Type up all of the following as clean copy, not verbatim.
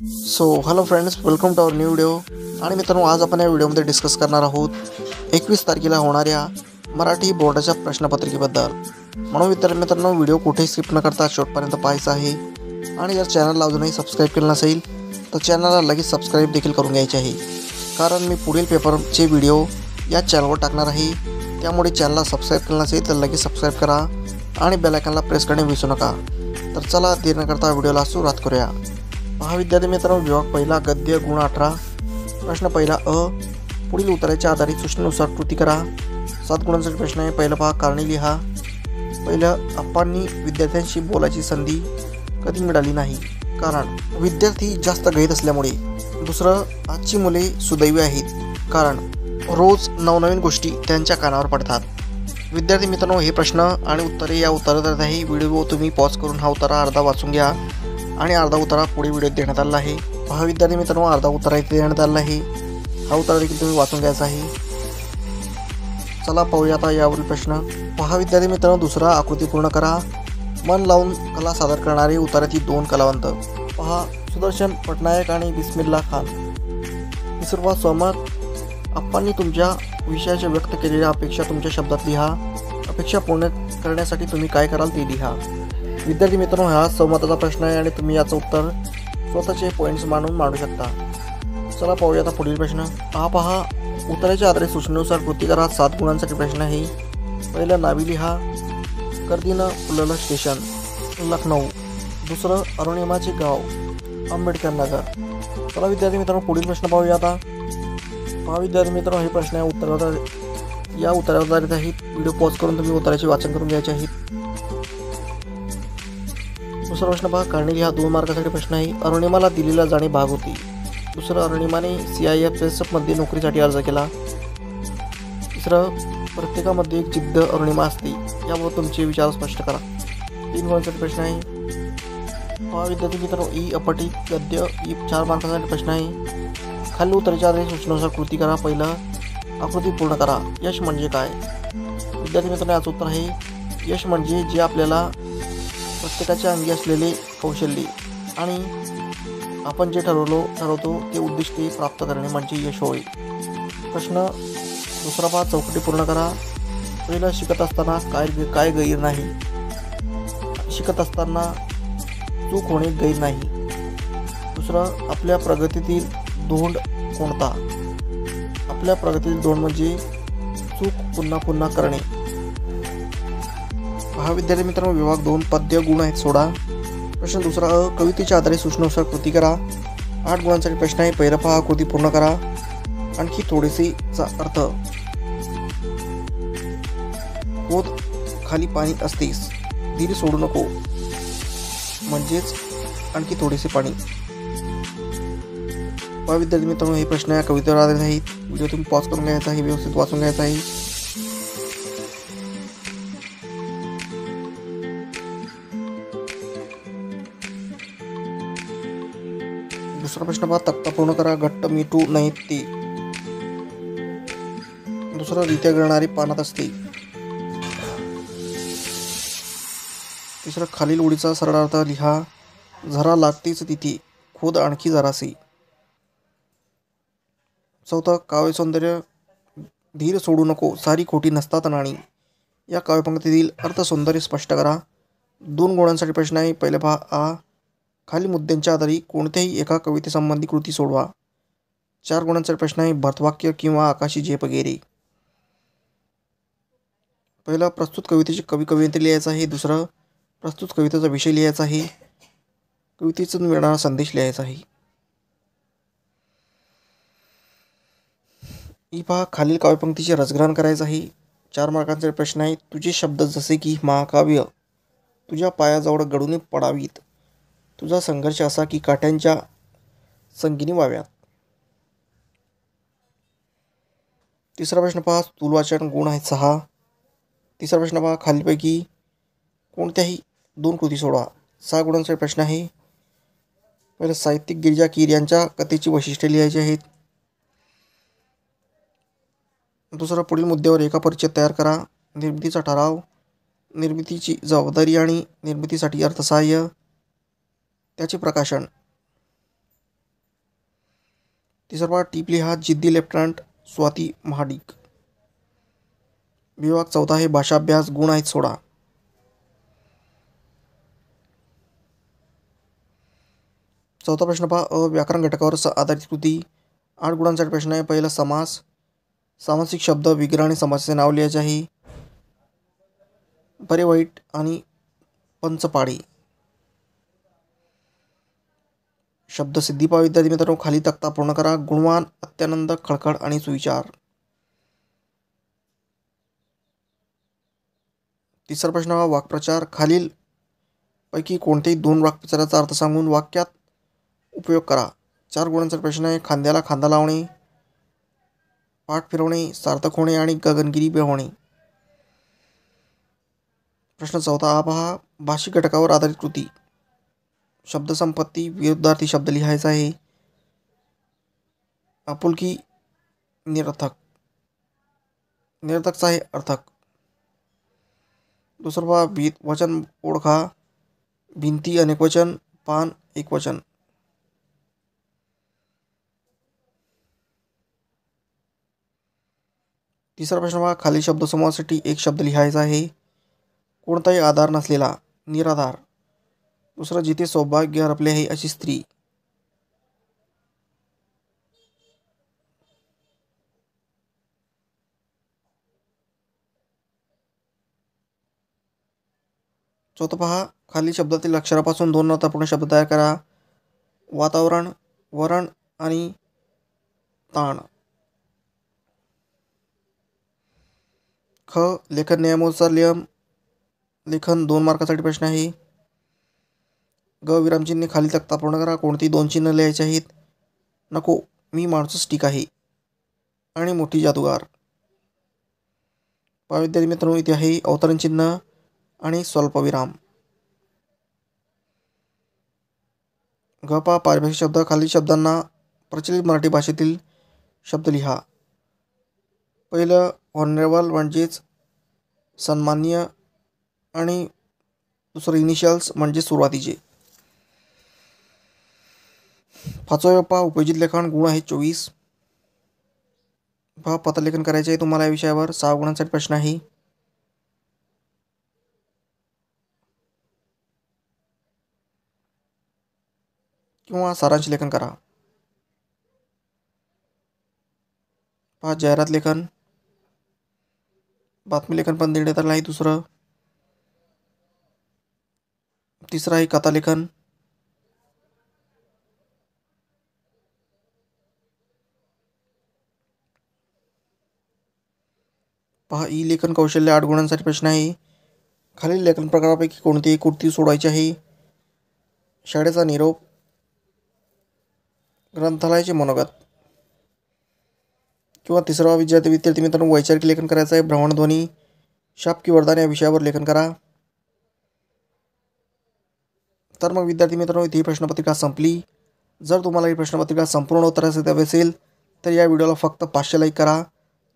Hello friends, welcome to our new video. आणि मित्रांनो, आज आपण या व्हिडिओमध्ये डिस्कस करणार आहोत 21 तारखेला होणाऱ्या मराठी बोर्डाच्या प्रश्नपत्रिकेबद्दल. म्हणून मित्रांनो, व्हिडिओ कुठेही स्किप न करता शेवटपर्यंत पाहायचा आहे. आणि जर चॅनलला अजूनही सबस्क्राईब केलं नसेल तर चॅनलला लगेच सबस्क्राईब देखील करून घ्यायचे आहे, कारण मी पुढील पेपरचे व्हिडिओ या चॅनलवर टाकणार आहे. त्यामुळे चॅनलला सबस्क्राईब केलं नसेल तर लगेच सबस्क्राईब करा आणि बेल आयकॉनला प्रेस करणे विसरू नका. तर चला देर न करता व्हिडिओला सुरुवात करूया. विद्यार्थी मित्रांनो, विभाग पहिला गद्य गुण 18. प्रश्न पहिला अ. पुढील उत्तराच्या आधारित सूचनेनुसार कृती करा. 7 गुणांसाठी प्रश्न आहे. पहिला पहा, कारणे लिहा. पहिलं, आप्पांनी विद्यार्थ्यांशी बोलायची संधी कधी मिळाली नाही? कारण विद्यार्थी जास्त गैर असल्यामुळे. दुसरं, आजची मुले सुदैवी आहेत, कारण रोज नवनवीन गोष्टी त्यांच्या कानावर पडतात. विद्यार्थी मित्रांनो, हे प्रश्न आणि उत्तरे या उत्तरादारात व्हिडिओ तुम्ही पॉज करून हा उत्तरा अर्धा वाचून घ्या आणि अर्धा उत्तरा पुढे व्हिडिओत देण्यात आला आहे. विद्यार्थी मित्रांनो, अर्धा उत्तरा इथे देण्यात आला आहे. हा उत्तरा देखील तुम्ही वाचून घ्यायचा आहे. चला पाहूया आता यावरील प्रश्न. विद्यार्थी मित्रांनो, दुसरा आकृती पूर्ण करा. मन लावून कला सादर करणारे उत्तरातील 2 कलावंत. सुदर्शन पटनायक आणि बिस्मिल्ला खान. तिसरा सहमत. आप्पांनी तुमच्या विषयाच्या व्यक्त केलेल्या अपेक्षा तुमच्या शब्दात लिहा. अपेक्षा पूर्ण करण्यासाठी तुम्ही काय कराल ते लिहा. विद्यार्थी मित्रांनो, हा सहमताचा प्रश्न आहे आणि तुम्ही याचं उत्तर स्वतःचे पॉईंट्स मांडू शकता. चला पाहूया आता पुढील प्रश्न. पहा, उत्तराच्या आधारित सूचनेनुसार कृती करा. 7 गुणांसाठी प्रश्न आहे. पहिलं, नावे लिहा. गर्दीनं फुललं स्टेशन, लखनौ. दुसरं, अरुणिमाचे गाव, आंबेडकर नगर. चला विद्यार्थी मित्रांनो, पुढील प्रश्न पाहूया आता. विद्यार्थी मित्रांनो, हे प्रश्न आहे उत्तरावर आधारित आहेत. व्हिडिओ पॉज करून तुम्ही उत्तराचे वाचन करून घ्यायचे आहेत. दुसरा प्रश्न पहा, कारणे लिहा. 2 मार्कासाठी प्रश्न आहे. अरुणिमाला दिल्लीला जाणे भाग होते. दुसरं, अरुणिमाने CIF मध्ये नोकरीसाठी अर्ज केला. तिसरं, प्रत्येकामध्ये एक जिद्द अरुणिमा असते. यावर तुमचे विचार स्पष्ट करा. 3 गुणांसाठी प्रश्न आहे. विद्यार्थी मित्रांनो, अपठित गद्य 4 मार्कासाठी प्रश्न आहे. खालील उत्तराच्या आधारित सूचनेनुसार कृती करा. पहिलं, आकृती पूर्ण करा. यश म्हणजे काय? विद्यार्थी मित्रांनो, याचं उत्तर आहे, यश म्हणजे जे आपल्याला प्रत्येकाच्या अंगी असलेले कौशल्य आणि आपण जे ठरवतो ते उद्दिष्टे प्राप्त करणे म्हणजे यश होय. प्रश्न दुसरा पहा, चौकटी पूर्ण करा. पहिलं, शिकत असताना काय गैर नाही? शिकत असताना चूक होणे गैर नाही. दुसरं, आपल्या प्रगतीतील धोंड कोणता? आपल्या प्रगतीतील धोंड म्हणजे चूक पुन्हा पुन्हा करणे. विद्यार्थी मित्रांनो, विभाग 2 पद्य गुण आहेत 16. प्रश्न दुसरा अ. कवितेच्या आधारित सूचनेनुसार कृती करा. 8 गुणांसाठी प्रश्न आहे. पहिला पहा, आकृती पूर्ण करा. आणखी थोडेसेचा अर्थ. खोद खाली पाणी असतेस, धीर सोडू नको, म्हणजेच आणखी थोडेसे पाणी. विद्यार्थी मित्रांनो, हे प्रश्न या कवितेवर आधारित आहेत. व्हिडिओ तुम्ही पॉज करून घ्यायचा आहे, व्यवस्थित वाचून घ्यायचा आहे. दुसरा प्रश्न पहा, तक्ता पूर्ण करा. घट्ट मिठू नाहीत ते. दुसरं, रित्या गळणारी पानात असते. तिसरं, खालील ओळीचा सरळ अर्थ लिहा. झरा लागतेच तिथे, खोद आणखी जरासे. चौथं, काव्य सौंदर्य, धीर सोडू नको, सारी खोटी नसतात नाणी. या काव्यपंक्तीतील अर्थ सौंदर्य स्पष्ट करा. 2 गुणांसाठी प्रश्न आहे. पहिले पहा, आ. खालील मुद्द्यांच्या आधारे कोणत्याही एका कवितेसंबंधी कृती सोडवा. 4 गुणांचा प्रश्न आहे. भरतवाक्य किंवा आकाशी झेप वगैरे. पहिला, प्रस्तुत कवितेचे कवियत्री लिहायचं आहे. दुसरं, प्रस्तुत कवितेचा विषय लिहायचा आहे. कवितेतून मिळणारा संदेश लिहायचा आहे. पहा, खालील काव्यपंक्तीचे रसग्रहण करायचं आहे. 4 मार्कांचे प्रश्न आहे. तुझे शब्द जसे की महाकाव्य तुझ्या पायाजवळ गडून पडावीत, तुझा संघर्ष असा की काठ्यांच्या संगीनी व्हाव्यात. तिसरा प्रश्न पहा, स्थूलवाचन गुण आहेत 6. तिसरा प्रश्न पहा, खालीलपैकी कोणत्याही 2 कृती सोडवा. 6 गुणांचा प्रश्न आहे. पहिलं, साहित्यिक गिरिजा कीर यांच्या कथेची वैशिष्ट्ये लिहायची आहेत. दुसरा, पुढील मुद्द्यावर एका परिचय तयार करा. निर्मितीचा ठराव, निर्मितीची जबाबदारी आणि निर्मितीसाठी अर्थसहाय्य, त्याचे प्रकाशन. तिसरा टिपली हा जिद्दी लेफ्टनंट स्वाती महाडिक। विभाग चौथा आहे भाषा अभ्यास, गुण आहेत 16। चौथा प्रश्न पहा, व्याकरण घटकावर आधारित कृती। 8 गुणांचा प्रश्न आहे। पहिला समास, सामासिक शब्द, विग्रह आणि समासाचे नाव लिहायचे आहे। बरे वाईट आणि पंचपाडी। शब्दसिद्धी पहा विद्यार्थी मित्रांनो, खाली तक्ता पूर्ण करा। गुणवान, अत्यानंद, खळखळ आणि सुविचार। तिसरा प्रश्न हा वाक्प्रचार, खालील पैकी कोणतेही 2 वाक्प्रचाराचा अर्थ सांगून वाक्यात उपयोग करा। 4 गुणांचा प्रश्न आहे। खांद्याला खांदा लावणे, पाठ फिरवणे, सार्थक होणे आणि गगनगिरी होणे। प्रश्न चौथा हा पहा, भाषिक घटकावर आधारित कृती। शब्दसंपत्ती, विरुद्धार्थी शब्द लिहायचा आहे। आपुलकी, निरर्थक, निरर्थकचा आहे अर्थक। दुसरा पहा, वचन ओळखा। भिंती अनेकवचन, पान एकवचन। तिसरा प्रश्न पहा, खालील शब्दसमूहासाठी एक शब्द लिहायचा आहे। कोणताही आधार नसलेला, निराधार। दुसरं, जिथे सौभाग्य हरपले आहे अशी स्त्री। चौथा पहा, खालील शब्दातील अक्षरापासून 2 अर्थपूर्ण शब्द तयार करा। वातावरण, वरण आणि ताण। ख, लेखन नियमानुसार लेखन 2 मार्कासाठी प्रश्न आहे। ग, विरामचिन्हे खाली तक्ता पूर्ण करा। कोणती 2 चिन्ह लिहायची आहेत? नको, मी माणूसच ठीक आहे आणि मोठी जादूगार। पहा विद्यार्थी मित्रांनो, इथे आहे अवतरण चिन्ह आणि स्वल्पविराम। ग पहा, पारिभाषिक शब्द, खालील शब्दांना प्रचलित मराठी भाषेतील शब्द लिहा। पहिलं ऑनरेबल म्हणजेच सन्माननीय आणि दुसरं इनिशियल्स म्हणजे सुरुवातीचे। पाचवा पहा, उपयोजित लेखन, गुण आहे 24। पहा, पत्रलेखन करायचे आहे तुम्हाला या विषयावर। 6 गुणांसाठी प्रश्न आहे। किंवा सारांश लेखन करा। पहा, जाहिरात लेखन, बातमी लेखन पण देण्यात आलं आहे दुसरं। तिसरं आहे कथा लेखन। पहा, ई लेखन कौशल्य 8 गुणांसाठी प्रश्न आहे। खालील लेखन प्रकारापैकी कोणती कृती सोडवायची आहे? शाळेचा निरोप, ग्रंथालयाचे मनोगत। किंवा तिसरा विद्यार्थी मित्रांनो, वैचारिक लेखन करायचं आहे। भ्रमणध्वनी, शाप की वरदान या विषयावर लेखन करा। तर मग विद्यार्थी मित्रांनो, इथे ही प्रश्नपत्रिका संपली। जर तुम्हाला ही प्रश्नपत्रिका संपूर्ण उत्तरासहित हवी असेल तर या व्हिडिओला फक्त 500 लाईक करा।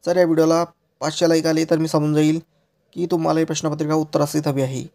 जर या व्हिडिओला 500 लाईक आले तर मी समजून जाईल की तुम्हाला ही प्रश्नपत्रिका उत्तरासहित हवी आहे।